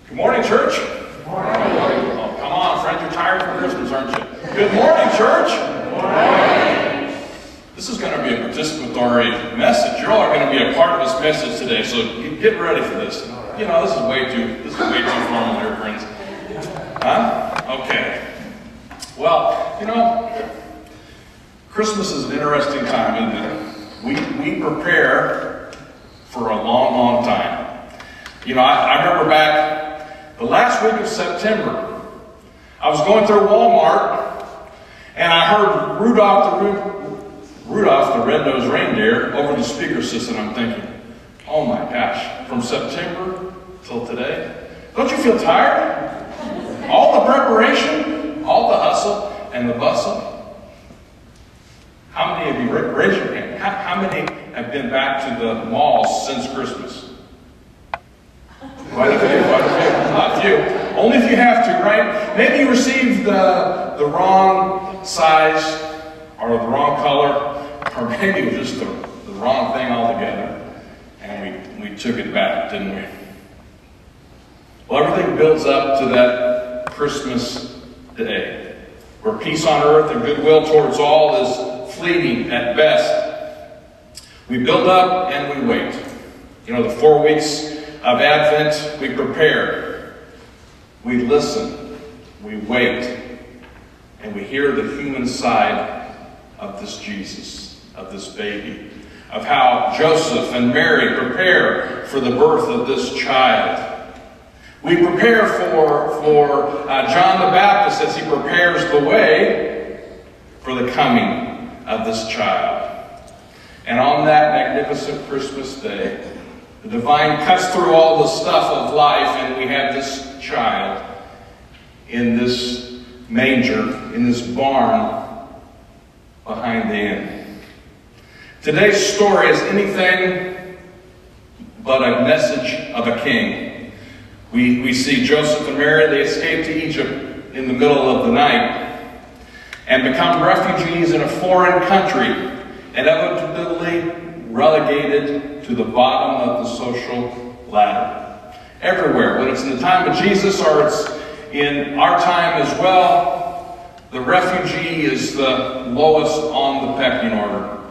Good morning, church. Good morning. Oh, come on, friends. You're tired from Christmas, aren't you? Good morning, church. Good morning. This is going to be a participatory message. You're all going to be a part of this message today, so get ready for this. You know, this is way too formal here, friends. Huh? Okay. Well, you know, Christmas is an interesting time, isn't it? We prepare for a long, long time. You know, I remember back the last week of September, I was going through Walmart, and I heard Rudolph the Red-Nosed Reindeer over the speaker system. I'm thinking, oh my gosh, from September till today? Don't you feel tired? All the preparation, all the hustle and the bustle. How many of you, raise your hand, how many have been back to the malls since Christmas? Quite a few. Not a few. Only if you have to, right? Maybe you received the wrong size or the wrong color, or maybe it was just the wrong thing altogether, and we took it back, didn't we? Well, everything builds up to that Christmas day, where peace on earth and goodwill towards all is fleeting at best. We build up and we wait. You know, the 4 weeks of Advent, we prepare, we listen, we wait, and we hear the human side of this Jesus, of this baby, of how Joseph and Mary prepare for the birth of this child. We prepare for John the Baptist as he prepares the way for the coming of this child. And on that magnificent Christmas day, the divine cuts through all the stuff of life, and we have this child in this manger, in this barn behind the inn. Today's story is anything but a message of a king. We see Joseph and Mary, they escape to Egypt in the middle of the night and become refugees in a foreign country, inevitably relegated to the bottom of the social ladder. Everywhere, when it's in the time of Jesus or it's in our time as well, the refugee is the lowest on the pecking order.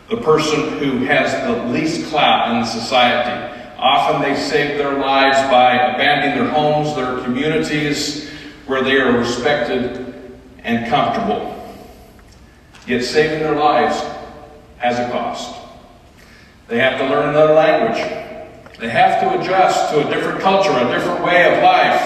The person who has the least clout in society. Often they save their lives by abandoning their homes, their communities, where they are respected and comfortable. Yet saving their lives has a cost. They have to learn another language. They have to adjust to a different culture, a different way of life.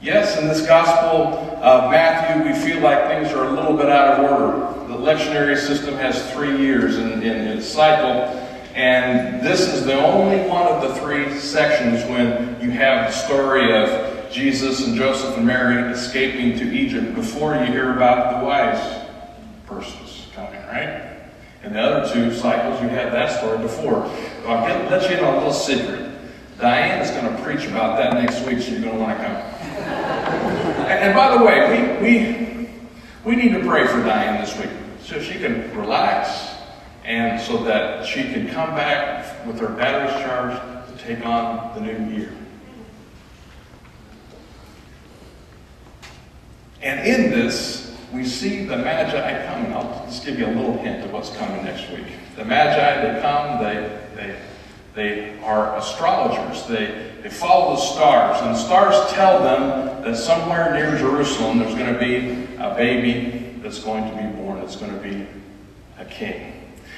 Yes, in this Gospel of Matthew, we feel like things are a little bit out of order. The lectionary system has 3 years in its cycle, and this is the only one of the 3 sections when you have the story of Jesus and Joseph and Mary escaping to Egypt before you hear about the wise persons coming, right? In the other 2 cycles, you had that story before. I'll let you in on a little secret. Diane is going to preach about that next week, so you're going to want to come. And by the way, we need to pray for Diane this week so she can relax and so that she can come back with her batteries charged to take on the new year. And in this, we see the Magi coming. I'll just give you a little hint of what's coming next week. The Magi, they come, they are astrologers. They follow the stars, and the stars tell them that somewhere near Jerusalem there's going to be a baby that's going to be born. It's going to be a king.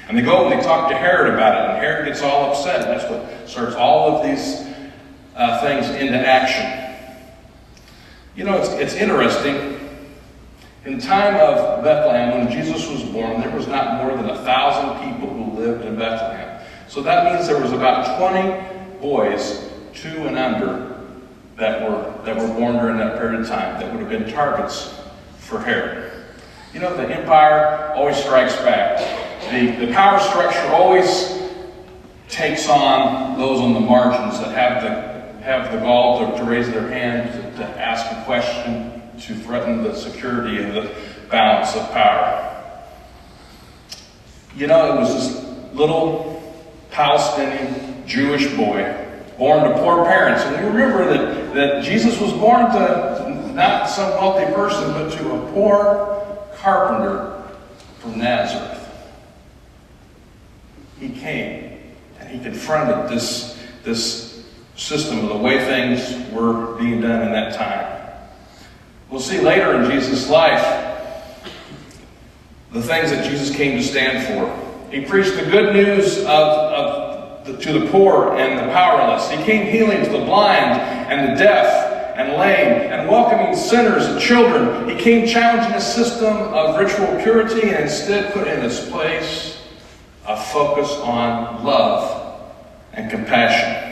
And they go and they talk to Herod about it, and Herod gets all upset. That's what starts all of these things into action. You know, it's interesting. In the time of Bethlehem, when Jesus was born, there was not more than 1,000 people who lived in Bethlehem. So that means there was about 20 boys, 2 and under, that were born during that period of time that would have been targets for Herod. You know, the empire always strikes back. The power structure always takes on those on the margins that have the gall to raise their hand, to ask a question, to threaten the security and the balance of power. You know, it was this little Palestinian Jewish boy born to poor parents. And we remember that Jesus was born to not some wealthy person, but to a poor carpenter from Nazareth. He came and he confronted this system of the way things were being done in that time. We'll see later in Jesus' life the things that Jesus came to stand for. He preached the good news to the poor and the powerless. He came healing to the blind and the deaf and lame and welcoming sinners and children. He came challenging a system of ritual purity and instead put in its place a focus on love and compassion.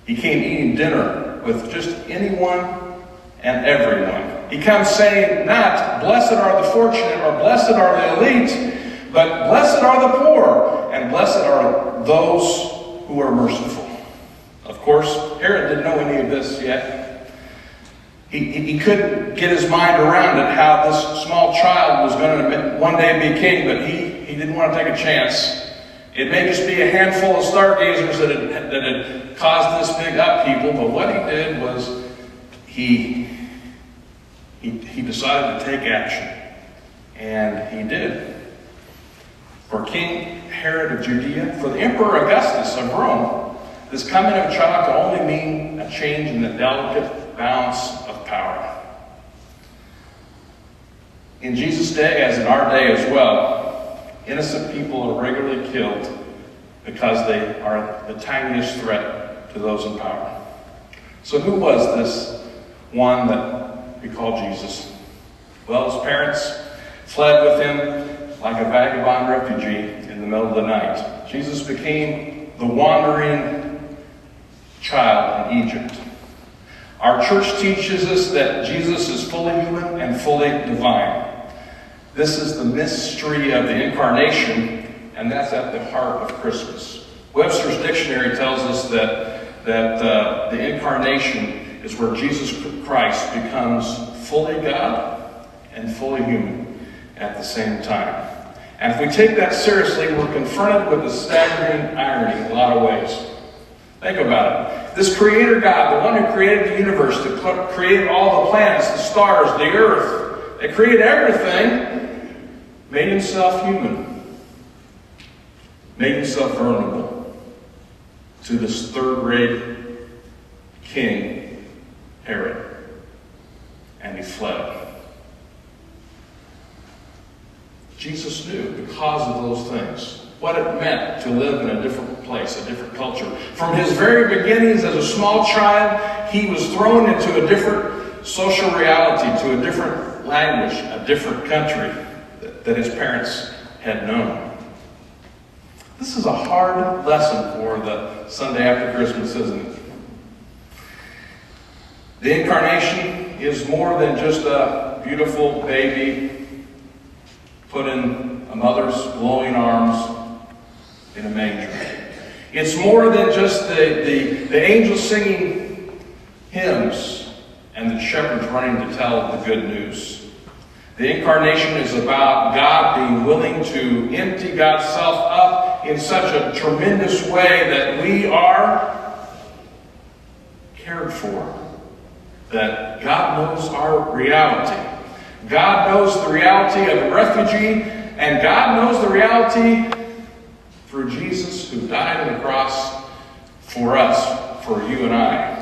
He came eating dinner with just anyone and everyone. He comes saying not, blessed are the fortunate or blessed are the elite, but blessed are the poor and blessed are those who are merciful. Of course, Herod didn't know any of this yet. He couldn't get his mind around it, how this small child was going to one day be king, but he didn't want to take a chance. It may just be a handful of stargazers that had caused this big upheaval, but what he did was he decided to take action. And he did. For King Herod of Judea, for the Emperor Augustus of Rome, this coming of a child could only mean a change in the delicate balance of power. In Jesus' day, as in our day as well, innocent people are regularly killed because they are the tiniest threat to those in power. So who was this one that we call Jesus? Well, his parents fled with him like a vagabond refugee in the middle of the night. Jesus became the wandering child in Egypt. Our church teaches us that Jesus is fully human and fully divine. This is the mystery of the incarnation, and that's at the heart of Christmas. Webster's dictionary tells us that the incarnation is where Jesus Christ becomes fully God and fully human at the same time. And if we take that seriously, we're confronted with a staggering irony in a lot of ways. Think about it. This creator God, the one who created the universe, that created all the planets, the stars, the earth, that created everything, made himself human, made himself vulnerable to this third-rate king, Herod, and he fled. Jesus knew, because of those things, what it meant to live in a different place, a different culture. From his very beginnings as a small child, he was thrown into a different social reality, to a different language, a different country that his parents had known. This is a hard lesson for the Sunday after Christmas, isn't it? The incarnation is more than just a beautiful baby put in a mother's glowing arms in a manger. It's more than just the angels singing hymns and the shepherds running to tell the good news. The incarnation is about God being willing to empty God's self up in such a tremendous way that we are cared for. That God knows our reality. God knows the reality of a refugee, and God knows the reality through Jesus, who died on the cross for us, for you and I.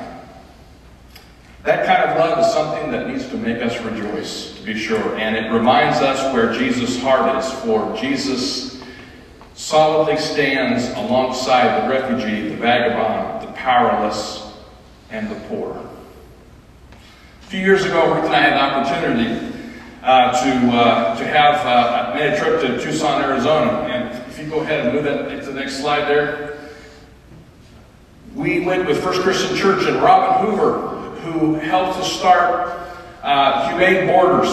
That kind of love is something that needs to make us rejoice, to be sure. And it reminds us where Jesus' heart is, for Jesus solidly stands alongside the refugee, the vagabond, the powerless, and the poor. A few years ago, Ruth and I had an opportunity I made a trip to Tucson, Arizona. And if you go ahead and move that to the next slide there. We went with First Christian Church and Robin Hoover, who helped to start Humane Borders.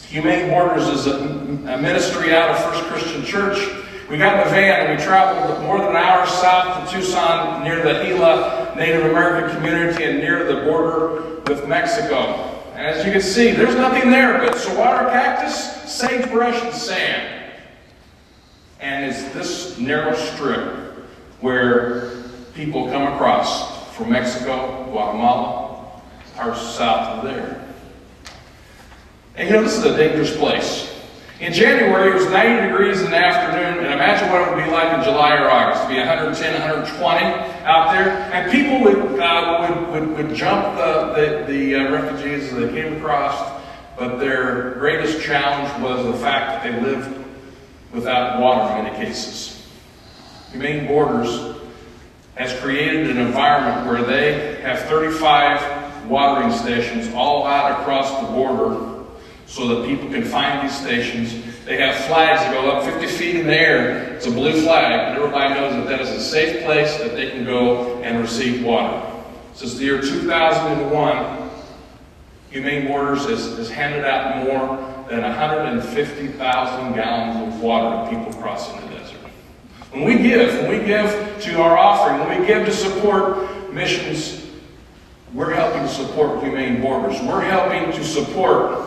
Humane Borders is a ministry out of First Christian Church. We got in the van and we traveled more than an hour south to Tucson, near the Gila Native American community and near the border with Mexico. And as you can see, there's nothing there but saguaro cactus, sagebrush, and sand. And it's this narrow strip where people come across from Mexico, Guatemala, or south of there. And this is a dangerous place. In January, it was 90 degrees in the afternoon, and imagine what it would be like in July or August. It'd be 110, 120 out there, and people would jump the refugees as they came across, but their greatest challenge was the fact that they lived without water in many cases. Humane Borders has created an environment where they have 35 watering stations all out across the border, so that people can find these stations. They have flags that go up 50 feet in the air. It's a blue flag, and everybody knows that that is a safe place that they can go and receive water. Since the year 2001, Humane Borders has handed out more than 150,000 gallons of water to people crossing the desert. When we give to our offering, when we give to support missions, we're helping to support Humane Borders. We're helping to support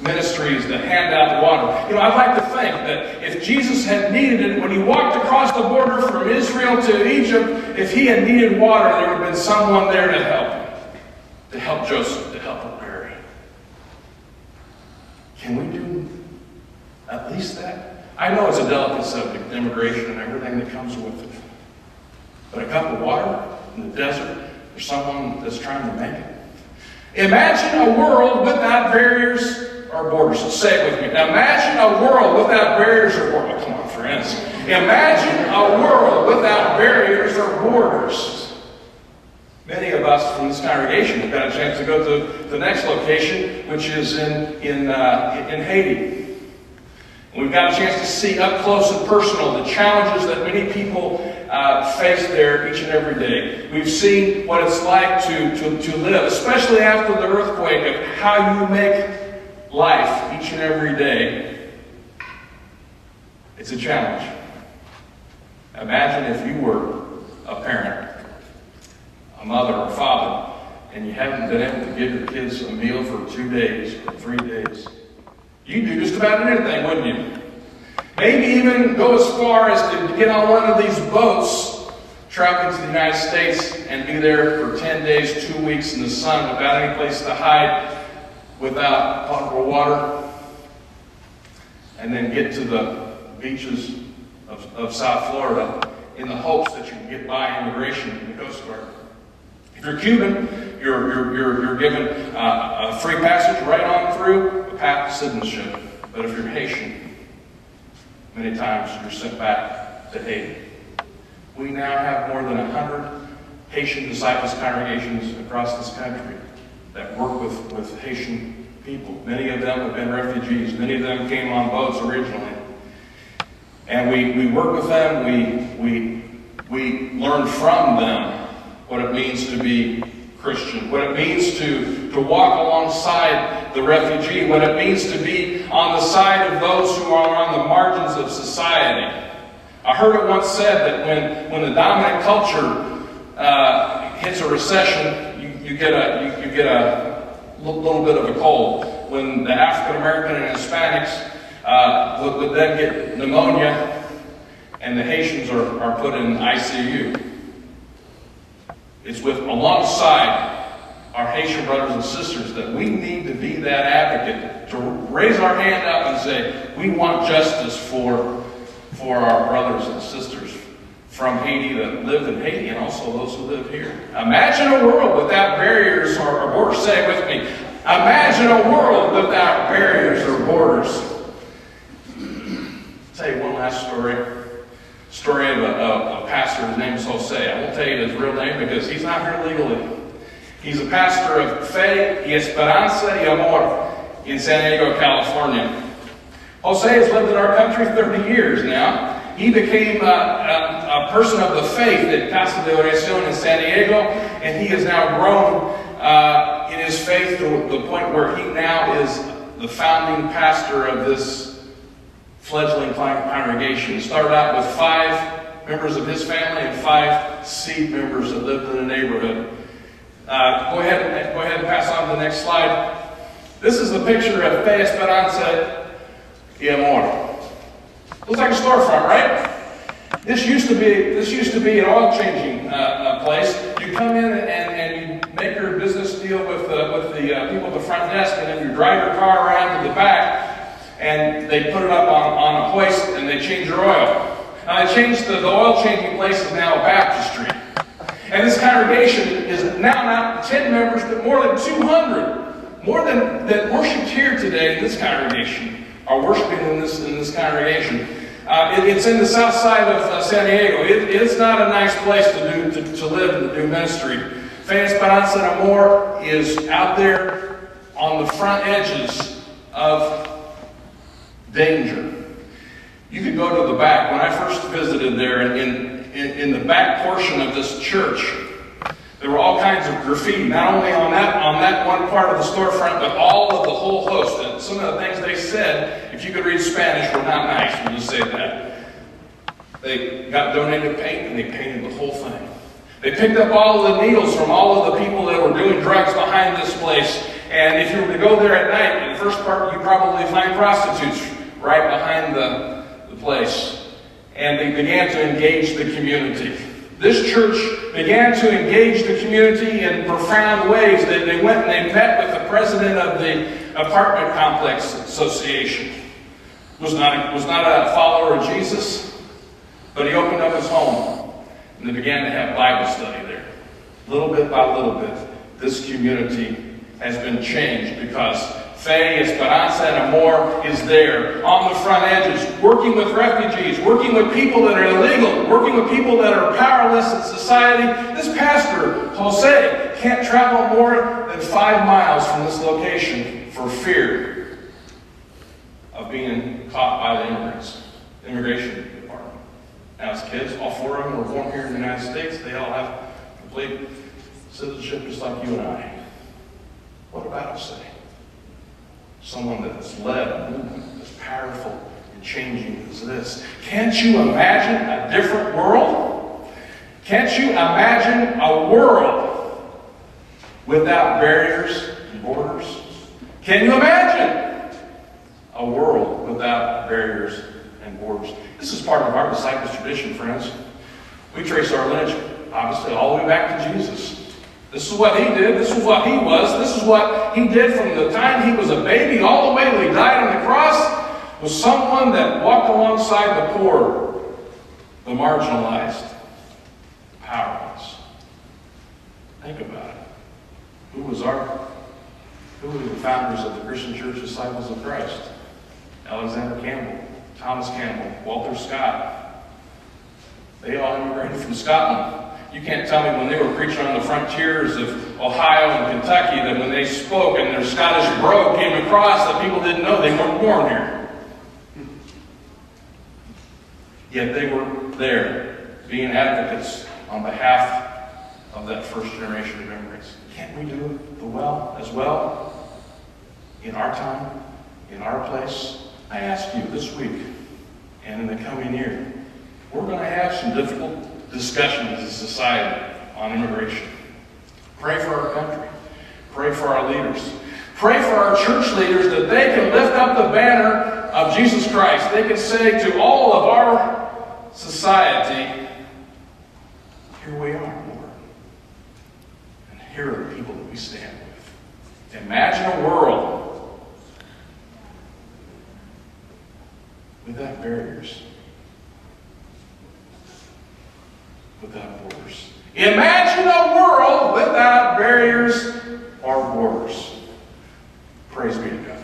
ministries that hand out water. I'd like to think that if Jesus had needed it, when he walked across the border from Israel to Egypt, if he had needed water, there would have been someone there to help him, to help Joseph, to help Mary. Can we do at least that? I know it's a delicate subject, immigration and everything that comes with it. But a cup of water in the desert for someone that's trying to make it. Imagine a world without barriers or borders. So say it with me. Imagine a world without barriers or borders. Come on, friends. Imagine a world without barriers or borders. Many of us from this congregation have got a chance to go to the next location, which is in Haiti. And we've got a chance to see up close and personal the challenges that many people face there each and every day. We've seen what it's like to live, especially after the earthquake, of how you make life each and every day. It's a challenge. Imagine if you were a parent, a mother or father, and you haven't been able to give your kids a meal for 2 days or 3 days. You'd do just about anything, wouldn't you? Maybe even go as far as to get on one of these boats, traveling to the United States, and be there for 10 days, 2 weeks in the sun without any place to hide, without potable water, and then get to the beaches of South Florida in the hopes that you can get by immigration in the Coast Guard. If you're Cuban, you're given a free passage right on through, a path to citizenship. But if you're Haitian, many times you're sent back to Haiti. We now have more than 100 Haitian disciples congregations across this country that work with Haitian people. Many of them have been refugees. Many of them came on boats originally. And we work with them. We learn from them what it means to be Christian, what it means to walk alongside the refugee, what it means to be on the side of those who are on the margins of society. I heard it once said that when the dominant culture hits a recession, you get a little bit of a cold. When the African American and Hispanics would then get pneumonia, and the Haitians are put in ICU. It's alongside our Haitian brothers and sisters that we need to be that advocate, to raise our hand up and say, we want justice for our brothers and sisters from Haiti that live in Haiti and also those who live here. Imagine a world without barriers or borders. Say it with me. Imagine a world without barriers or borders. I'll tell you one last story. Story of a pastor. His name is Jose. I won't tell you his real name because he's not here legally. He's a pastor of Fe y Esperanza y Amor in San Diego, California. Jose has lived in our country 30 years now. He became a person of the faith at Casa de Oración in San Diego, and he has now grown in his faith to the point where he now is the founding pastor of this fledgling congregation. He started out with 5 members of his family and 5 seed members that lived in the neighborhood. Go ahead and pass on to the next slide. This is the picture of Fe Esperanza y Amor. Looks like a storefront, right? This used to be an oil changing place. You come in and you make your business deal with the people at the front desk, and then you drive your car around to the back, and they put it up on a hoist, and they change your oil. Now they changed the oil changing place is now a baptistry, and this congregation is now not 10 members, but more than 200, more than that worshipped here today in this congregation are worshiping in this congregation. It's in the south side of San Diego. It's not a nice place to live and do ministry. Fe Esperanza and Amor is out there on the front edges of danger. You could go to the back. When I first visited there, in the back portion of this church, there were all kinds of graffiti, not only on that one part of the storefront, but all of the whole host. And some of the things they said, if you could read Spanish, were not nice. We'll just say that. They got donated paint, and they painted the whole thing. They picked up all of the needles from all of the people that were doing drugs behind this place. And if you were to go there at night, in the first part, you'd probably find prostitutes right behind the place. And they began to engage the community. This church began to engage the community in profound ways. They went and they met with the president of the apartment complex association. Was not a follower of Jesus, but he opened up his home, and they began to have Bible study there. Little bit by little bit, this community has been changed because Fe, Esperanza, and Amor is there on the front edges, working with refugees, working with people that are illegal, working with people that are powerless in society. This pastor, Jose, can't travel more than 5 miles from this location for fear of being caught by the immigration department. Now his kids, all 4 of them were born here in the United States. They all have complete citizenship just like you and I. What about Jose? Someone that has led a movement as powerful and changing as this. Can't you imagine a different world? Can't you imagine a world without barriers and borders? Can you imagine a world without barriers and borders? This is part of our disciples' tradition, friends. We trace our lineage, obviously, all the way back to Jesus. This is what he did. This is what he was. This is what he did from the time he was a baby all the way till he died on the cross. Was someone that walked alongside the poor, the marginalized, powerless. Think about it. Who were the founders of the Christian Church Disciples of Christ? Alexander Campbell, Thomas Campbell, Walter Scott. They all immigrated from Scotland. You can't tell me when they were preaching on the frontiers of Ohio and Kentucky that when they spoke and their Scottish brogue came across that people didn't know they weren't born here. Yet they were there being advocates on behalf of that first generation of immigrants. Can't we do it as well in our time, in our place? I ask you this week and in the coming year, we're going to have some difficult discussion as a society on immigration. Pray for our country. Pray for our leaders. Pray for our church leaders that they can lift up the banner of Jesus Christ. They can say to all of our society, here we are, Lord. And here are the people that we stand with. Imagine a world without barriers. Without borders. Imagine a world without barriers or borders. Praise be to God.